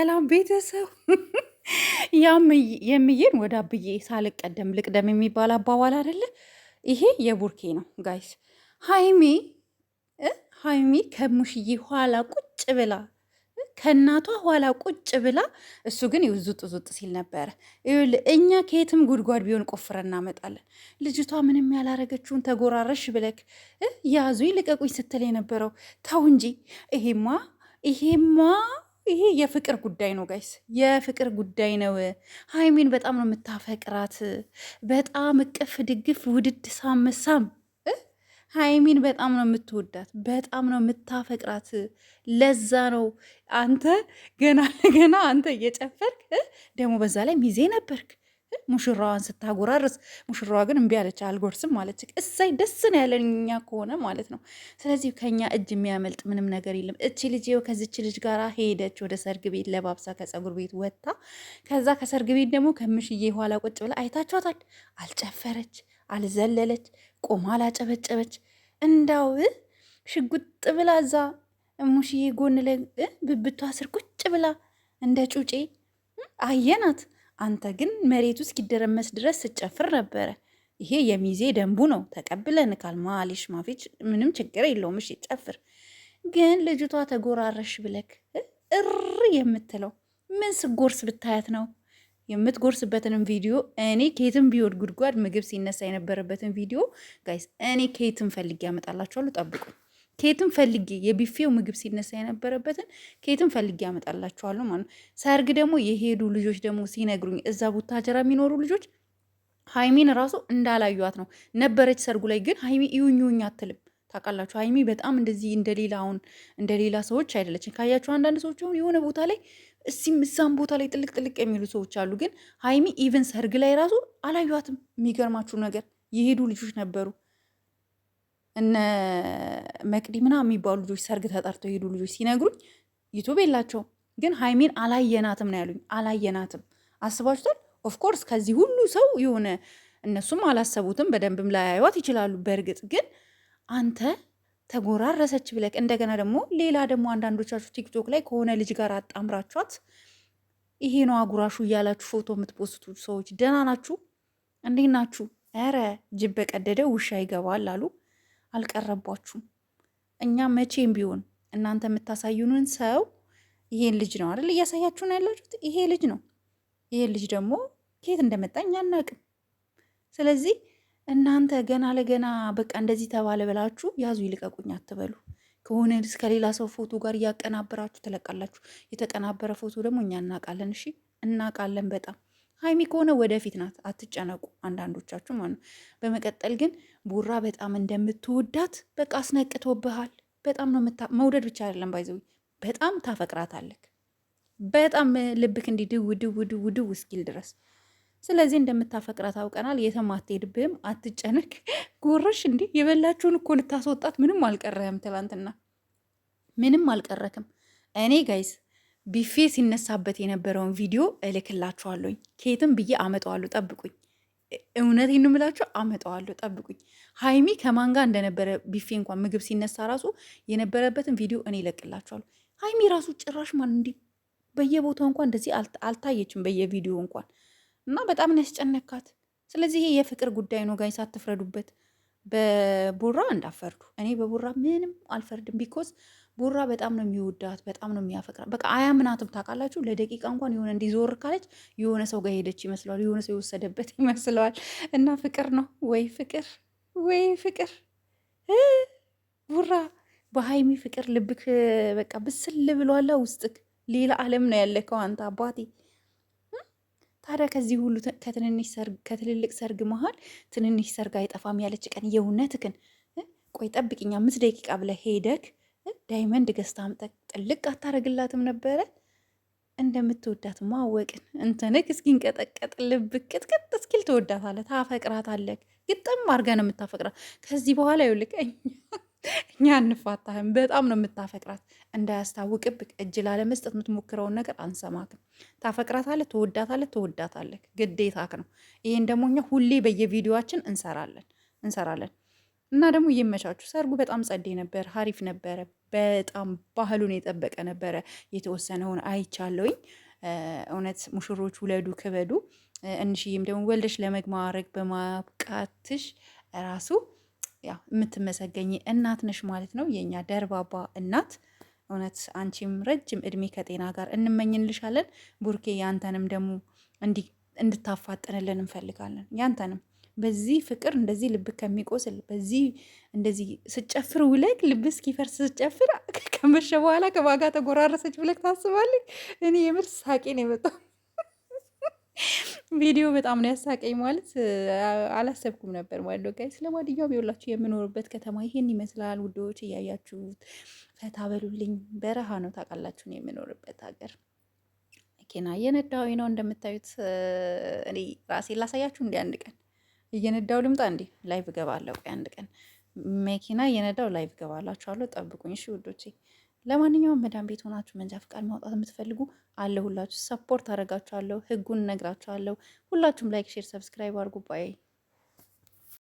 ሰላም ቤተሰብ ያም የምዬን ወደ አብዬ ሳልቀደም ልቅደም የሚባል አባባል አይደለ? ይሄ የቡርኬ ነው ጋይስ። ሀይሚ ሀይሚ ከሙሽዬ ኋላ ቁጭ ብላ ከእናቷ ኋላ ቁጭ ብላ፣ እሱ ግን ዙጥ ዙጥ ሲል ነበረ። እኛ ከየትም ጉድጓድ ቢሆን ቆፍረን እናመጣለን። ልጅቷ ምንም ያላረገችውን ተጎራረሽ ብለክ ያዙ ይልቀቁኝ ስትል የነበረው ተው እንጂ። ይሄማ ይሄማ ይሄ የፍቅር ጉዳይ ነው ጋይስ፣ የፍቅር ጉዳይ ነው። ሀይሚን በጣም ነው የምታፈቅራት። በጣም እቅፍ ድግፍ ውድድ ሳመሳም ሀይሚን በጣም ነው የምትወዳት፣ በጣም ነው የምታፈቅራት። ለዛ ነው አንተ ገና ለገና አንተ እየጨፈርክ ደግሞ በዛ ላይ ሚዜ ነበርክ ሙሽራዋን ስታጎራርስ። ሙሽራዋ ግን እምቢ አለች፣ አልጎርስም አለች። እሳይ ደስ ነው ያለን እኛ ከሆነ ማለት ነው። ስለዚህ ከኛ እጅ የሚያመልጥ ምንም ነገር የለም። እቺ ልጅ ከዚች ልጅ ጋር ሄደች ወደ ሰርግ ቤት ለባብሳ ከጸጉር ቤት ወጥታ፣ ከዛ ከሰርግ ቤት ደግሞ ከምሽዬ ኋላ ቁጭ ብላ አይታችኋታል። አልጨፈረች፣ አልዘለለች፣ ቆማ አላጨበጨበች። እንዳው ሽጉጥ ብላ እዛ ሙሽዬ ጎን ላይ ብብቷ ስር ቁጭ ብላ እንደ ጩጬ አየናት። አንተ ግን መሬቱ እስኪደረመስ ድረስ ስጨፍር ነበረ። ይሄ የሚዜ ደንቡ ነው። ተቀብለን ካልማሊሽ ማፊች ምንም ችግር የለውም። እሺ ጨፍር። ግን ልጅቷ ተጎራረሽ ብለክ እር የምትለው ምን ስጎርስ ብታያት ነው? የምትጎርስበትንም ቪዲዮ እኔ ከየትም ቢወድ ጉድጓድ ምግብ ሲነሳ የነበረበትን ቪዲዮ ጋይስ እኔ ከየትም ፈልጌ ያመጣላችኋለሁ። ጠብቁ። ከየትም ፈልጌ የቢፌው ምግብ ሲነሳ የነበረበትን ከየትም ፈልጌ ያመጣላችኋለሁ ማለት ነው። ሰርግ ደግሞ የሄዱ ልጆች ደግሞ ሲነግሩኝ እዛ ቡታጀራ የሚኖሩ ልጆች ሀይሚን ራሱ እንዳላዩት ነው ነበረች ሰርጉ ላይ። ግን ሀይሚ ይሁኝ አትልም። ታውቃላችሁ ሀይሚ በጣም እንደዚህ እንደሌላ ሰዎች አይደለችም። ካያችሁ አንዳንድ ሰዎች አሁን የሆነ ቦታ ላይ እዛም ቦታ ላይ ጥልቅ ጥልቅ የሚሉ ሰዎች አሉ። ግን ሀይሚ ኢቨን ሰርግ ላይ ራሱ አላዩትም። የሚገርማችሁ ነገር የሄዱ ልጆች ነበሩ እነ መቅዲ ምናምን የሚባሉ ልጆች ሰርግ ተጠርተው የሄዱ ልጆች ሲነግሩኝ ዩቱብ የላቸውም። ግን ሀይሚን አላየናትም ነው ያሉኝ። አላየናትም። አስባችሁታል? ኦፍኮርስ ከዚህ ሁሉ ሰው የሆነ እነሱም አላሰቡትም። በደንብም ላያዩት ይችላሉ። በእርግጥ ግን አንተ ተጎራረሰች ብለክ እንደገና ደግሞ ሌላ ደግሞ አንዳንዶቻችሁ ቲክቶክ ላይ ከሆነ ልጅ ጋር አጣምራችኋት ይሄ ነው አጉራሹ እያላችሁ ፎቶ የምትፖስቱ ሰዎች ደህና ናችሁ? እንዴት ናችሁ? ኧረ ጅብ በቀደደ ውሻ ይገባል አሉ። አልቀረባችሁም። እኛ መቼም ቢሆን እናንተ የምታሳዩንን ሰው ይሄን ልጅ ነው አይደል እያሳያችሁ ነው ያላችሁት። ይሄ ልጅ ነው። ይሄ ልጅ ደግሞ ከየት እንደመጣኝ አናውቅም። ስለዚህ እናንተ ገና ለገና በቃ እንደዚህ ተባለ ብላችሁ ያዙ ይልቀቁኝ አትበሉ። ከሆነ ከሌላ ሰው ፎቶ ጋር እያቀናበራችሁ ትለቃላችሁ። የተቀናበረ ፎቶ ደግሞ እኛ እናውቃለን። እሺ እናውቃለን በጣም ሀይሚ ከሆነ ወደፊት ናት፣ አትጨነቁ አንዳንዶቻችሁ ማለት ነው። በመቀጠል ግን ቡራ በጣም እንደምትወዳት በቃ አስነቅቶብሃል። በጣም ነው መውደድ ብቻ አይደለም ባይዘው በጣም ታፈቅራታለህ። በጣም ልብክ እንዲህ ድው ድው ድው ድው እስኪል ድረስ። ስለዚህ እንደምታፈቅራት አውቀናል። የትም አትሄድብህም፣ አትጨነቅ። ጎረሽ እንዲህ የበላችሁን እኮ ልታስወጣት ምንም አልቀረህም። ትላንትና ምንም አልቀረክም። እኔ ጋይስ ቢፌ ሲነሳበት የነበረውን ቪዲዮ እልክላችኋለሁኝ። ከየትም ብዬ አመጣዋለሁ፣ ጠብቁኝ። እውነቴን ነው የምላችሁ፣ አመጣዋለሁ፣ ጠብቁኝ። ሀይሚ ከማን ጋር እንደነበረ ቢፌ እንኳን ምግብ ሲነሳ ራሱ የነበረበትን ቪዲዮ እኔ እለቅላችኋለሁ። ሀይሚ ራሱ ጭራሽ ማን እንዲህ በየቦታው እንኳን እንደዚህ አልታየችም፣ በየቪዲዮ እንኳን እና በጣም ነው ያስጨነካት። ስለዚህ ይሄ የፍቅር ጉዳይ ነው ጋይስ፣ አትፍረዱበት። በቡራ እንዳፈርዱ። እኔ በቡራ ምንም አልፈርድም። ቢኮዝ ቡራ በጣም ነው የሚወዳት፣ በጣም ነው የሚያፈቅራት። በቃ አያምናትም። ታውቃላችሁ፣ ለደቂቃ እንኳን የሆነ እንዲዞር ካለች የሆነ ሰው ጋር ሄደች ይመስለዋል፣ የሆነ ሰው የወሰደበት ይመስለዋል። እና ፍቅር ነው ወይ ፍቅር ወይ ፍቅር። ቡራ በሀይሚ ፍቅር ልብክ በቃ ብስል ብሏላ ውስጥክ። ሌላ ዓለም ነው ያለከው አንተ አባቴ። ታዲያ ከዚህ ሁሉ ከትልልቅ ሰርግ መሀል ትንንሽ ሰርግ አይጠፋም ያለች ቀን የእውነትክን ቆይ ጠብቅኛ 5 ደቂቃ ብለህ ሄደክ ዳይመንድ ገዝታ አምጠቅ ጥልቅ አታረግላትም ነበረ? እንደምትወዳት ማወቅን እንትንክ እስኪንቀጠቀጥ ልብክ ቅጥቅጥ እስኪል ትወዳታለህ፣ ታፈቅራታለህ። ግጥም አድርገህ ነው የምታፈቅራት። ከዚህ በኋላ ይኸውልህ እኛ እንፋታህም። በጣም ነው የምታፈቅራት። እንዳያስታውቅብክ እጅ ላለመስጠት የምትሞክረውን ነገር አንሰማክም። ታፈቅራታለህ፣ ትወዳታለህ። ግዴታክ ነው። ይሄን ደግሞ እኛ ሁሌ በየቪዲዮችን እንሰራለን። እና ደግሞ ይመቻችሁ። ሰርጉ በጣም ጸዴ ነበር፣ ሀሪፍ ነበረ። በጣም ባህሉን የጠበቀ ነበረ። የተወሰነውን አይቻለውኝ። እውነት ሙሽሮች ውለዱ ክበዱ። እንሽዬም ደግሞ ወልደሽ ለመግማረግ በማብቃትሽ ራሱ ያው የምትመሰገኝ እናት ነሽ ማለት ነው። የእኛ ደርባባ እናት እውነት አንቺም ረጅም እድሜ ከጤና ጋር እንመኝልሻለን። ቡርኬ ያንተንም ደግሞ እንድታፋጥንልን እንፈልጋለን። ያንተንም በዚህ ፍቅር እንደዚህ ልብ ከሚቆስል በዚህ እንደዚህ ስጨፍር ውለግ ልብ እስኪፈርስ ስጨፍር ከመሸ በኋላ ከዋጋ ተጎራረሰች ብለህ ታስባለች። እኔ የምር ሳቄ ነው የመጣው። ቪዲዮ በጣም ነው ያሳቀኝ። ማለት አላሰብኩም ነበር ማለት ነው። ጋይስ ለማንኛውም የሁላችሁ የምኖርበት ከተማ ይሄን ይመስላል ውዶች፣ እያያችሁት ፈታ በሉልኝ። በረሃ ነው ታውቃላችሁ ነው የምኖርበት ሀገር። መኪና እየነዳሁ ነው እንደምታዩት። እኔ ራሴን ላሳያችሁ እንዲ አንድ ቀን እየነዳው ልምጣ እንዲ ላይቭ እገባለሁ። አንድ ቀን መኪና እየነዳው ላይቭ እገባላችኋለሁ። ጠብቁኝ እሺ ውዶቼ። ለማንኛውም መዳም ቤት ሆናችሁ መንጃ ፍቃድ ማውጣት የምትፈልጉ አለሁላችሁ፣ ሰፖርት አደርጋችኋለሁ፣ ህጉን እነግራችኋለሁ። ሁላችሁም ላይክ፣ ሼር፣ ሰብስክራይብ አድርጉ ባይ